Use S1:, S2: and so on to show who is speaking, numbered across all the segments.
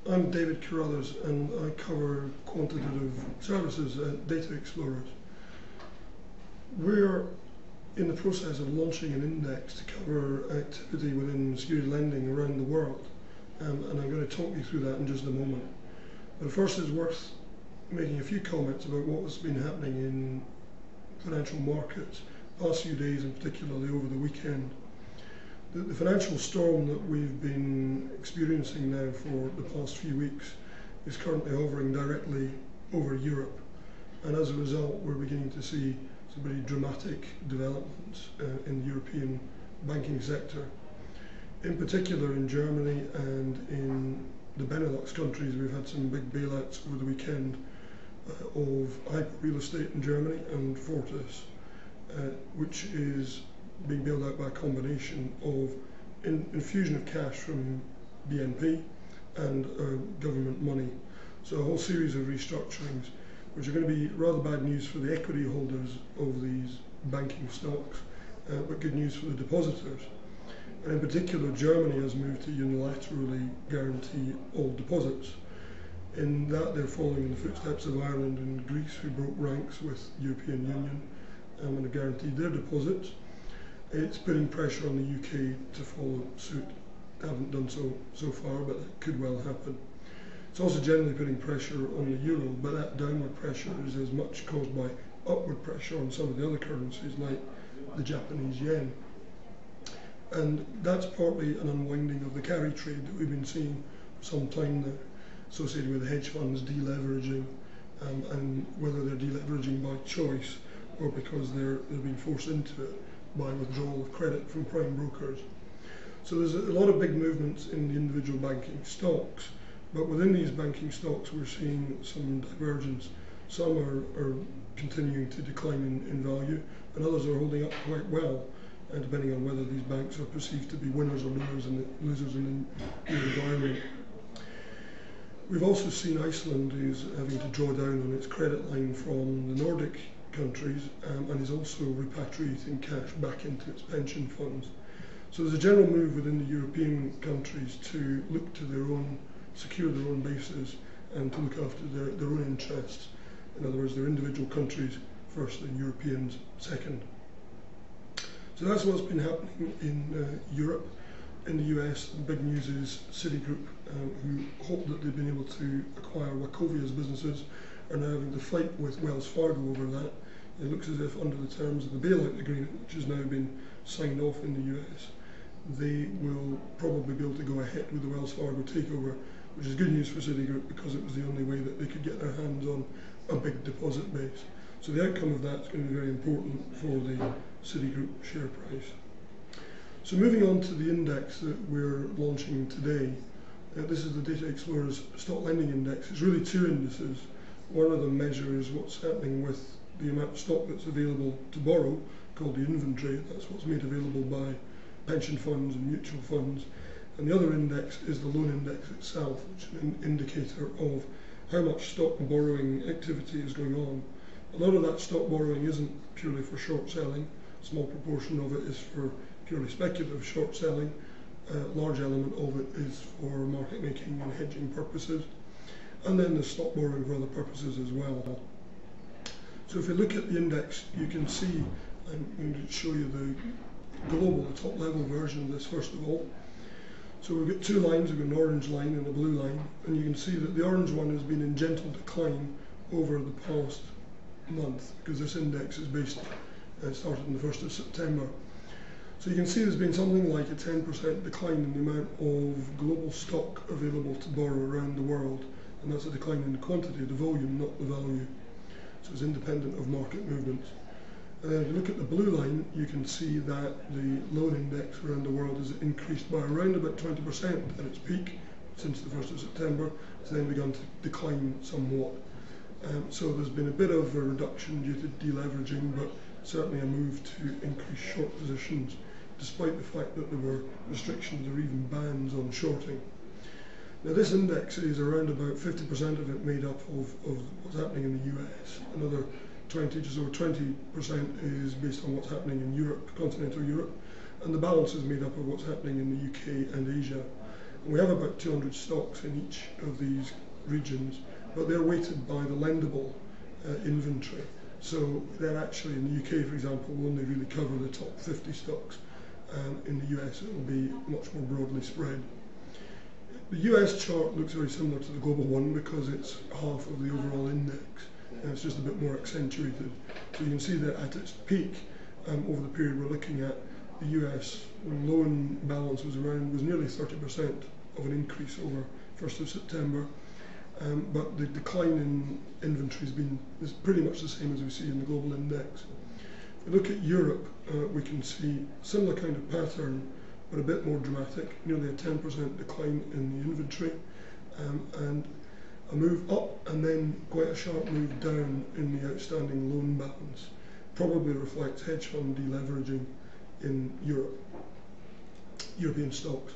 S1: I'm David Carruthers and I cover quantitative services at dataexplorers. We're in the process of launching an index to cover activity within security lending around the world, and I'm going to talk you through that in just a moment. But first, it's worth making a few comments about what's been happening in financial markets the past few days, and particularly over the weekend. The financial storm that we've been experiencing now for the past few weeks is currently hovering directly over Europe, and as a result we're beginning to see some very dramatic developments in the European banking sector. In particular in Germany and in the Benelux countries, we've had some big bailouts over the weekend of hyper real estate in Germany and Fortis, which is being bailed out by a combination of infusion of cash from BNP and government money. So a whole series of restructurings, which are going to be rather bad news for the equity holders of these banking stocks, but good news for the depositors. And in particular, Germany has moved to unilaterally guarantee all deposits. In that, they're following in the footsteps of Ireland and Greece, who broke ranks with the European Union and have guaranteed their deposits. It's putting pressure on the UK to follow suit. Haven't done so far, but that could well happen. It's also generally putting pressure on the euro, but that downward pressure is as much caused by upward pressure on some of the other currencies like the Japanese yen. And that's partly an unwinding of the carry trade that we've been seeing for some time now, associated with hedge funds deleveraging, and whether they're deleveraging by choice or because they're being forced into it by withdrawal of credit from prime brokers. So there's a lot of big movements in the individual banking stocks, but within these banking stocks we're seeing some divergence. Some are continuing to decline in value, and others are holding up quite well, and depending on whether these banks are perceived to be winners or losers in the environment. We've also seen Iceland is having to draw down on its credit line from the Nordic countries, and is also repatriating cash back into its pension funds. So there's a general move within the European countries to look to their own, secure their own bases and to look after their own interests. In other words, their individual countries first and Europeans second. So that's what's been happening in Europe. In the US, the big news is Citigroup, who hope that they've been able to acquire Wachovia's businesses, are now having to fight with Wells Fargo over that. It looks as if under the terms of the bailout agreement, which has now been signed off in the US, they will probably be able to go ahead with the Wells Fargo takeover, which is good news for Citigroup because it was the only way that they could get their hands on a big deposit base. So the outcome of that is going to be very important for the Citigroup share price. So moving on to the index that we're launching today, this is the dataexplorers Stock Lending Index. It's really two indices. One of them measures what's happening with the amount of stock that's available to borrow, called the inventory. That's what's made available by pension funds and mutual funds. And the other index is the loan index itself, which is an indicator of how much stock borrowing activity is going on. A lot of that stock borrowing isn't purely for short selling. A small proportion of it is for purely speculative short selling. A large element of it is for market making and hedging purposes. And then there's stock borrowing for other purposes as well. So if you look at the index, you can see, I'm going to show you the global, the top level version of this first of all. So we've got two lines, we've got an orange line and a blue line, and you can see that the orange one has been in gentle decline over the past month, because this index is based, started on the 1st of September. So you can see there's been something like a 10% decline in the amount of global stock available to borrow around the world, and that's a decline in the quantity, the volume, not the value. So it's independent of market movements. And then if you look at the blue line, you can see that the loan index around the world has increased by around about 20% at its peak since the 1st of September. It's then begun to decline somewhat. So there's been a bit of a reduction due to deleveraging, but certainly a move to increase short positions, despite the fact that there were restrictions or even bans on shorting. Now this index is around about 50% of it made up of what's happening in the US. Another 20, just over 20% is based on what's happening in Europe, continental Europe, and the balance is made up of what's happening in the UK and Asia. And we have about 200 stocks in each of these regions, but they're weighted by the lendable inventory. So they're actually, in the UK for example, will only really cover the top 50 stocks. In the US it will be much more broadly spread. The US chart looks very similar to the global one because it's half of the overall index, and it's just a bit more accentuated. So you can see that at its peak, over the period we're looking at, the US loan balance was nearly 30% of an increase over 1st of September. But the decline in inventory is pretty much the same as we see in the global index. If we look at Europe, we can see similar kind of pattern, but a bit more dramatic, nearly a 10% decline in the inventory, and a move up and then quite a sharp move down in the outstanding loan balance. Probably reflects hedge fund deleveraging in Europe, European stocks.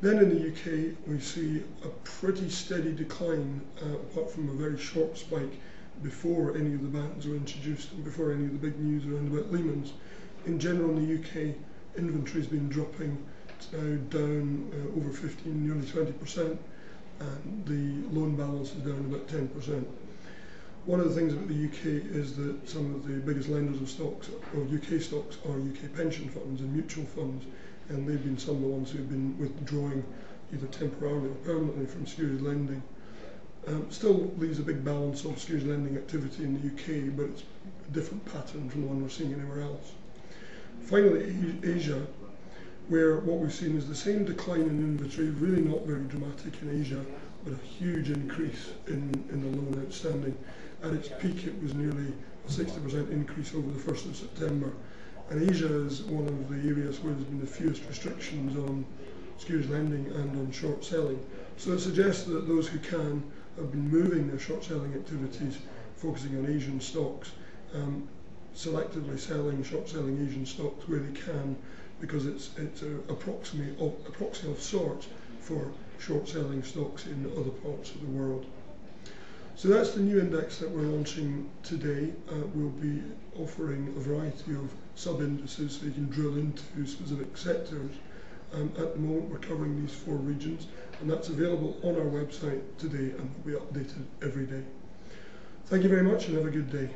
S1: Then in the UK we see a pretty steady decline, apart from a very short spike before any of the bans were introduced and before any of the big news around about Lehman's. In general in the UK, inventory has been dropping. It's now down over 15, nearly 20%, and the loan balance is down about 10%. One of the things about the UK is that some of the biggest lenders of stocks, or UK stocks, are UK pension funds and mutual funds, and they've been some of the ones who've been withdrawing either temporarily or permanently from securities lending. Still leaves a big balance of securities lending activity in the UK, but it's a different pattern from the one we're seeing anywhere else. Finally, Asia, where what we've seen is the same decline in inventory, really not very dramatic in Asia, but a huge increase in the loan outstanding. At its peak it was nearly a 60% increase over the 1st of September. And Asia is one of the areas where there's been the fewest restrictions on securities lending and on short selling. So it suggests that those who can have been moving their short selling activities, focusing on Asian stocks, selectively selling, short selling Asian stocks where they can, because it's a proxy of sorts for short selling stocks in other parts of the world. So that's the new index that we're launching today. We'll be offering a variety of sub-indices so you can drill into specific sectors. At the moment we're covering these 4 regions, and that's available on our website today and will be updated every day. Thank you very much and have a good day.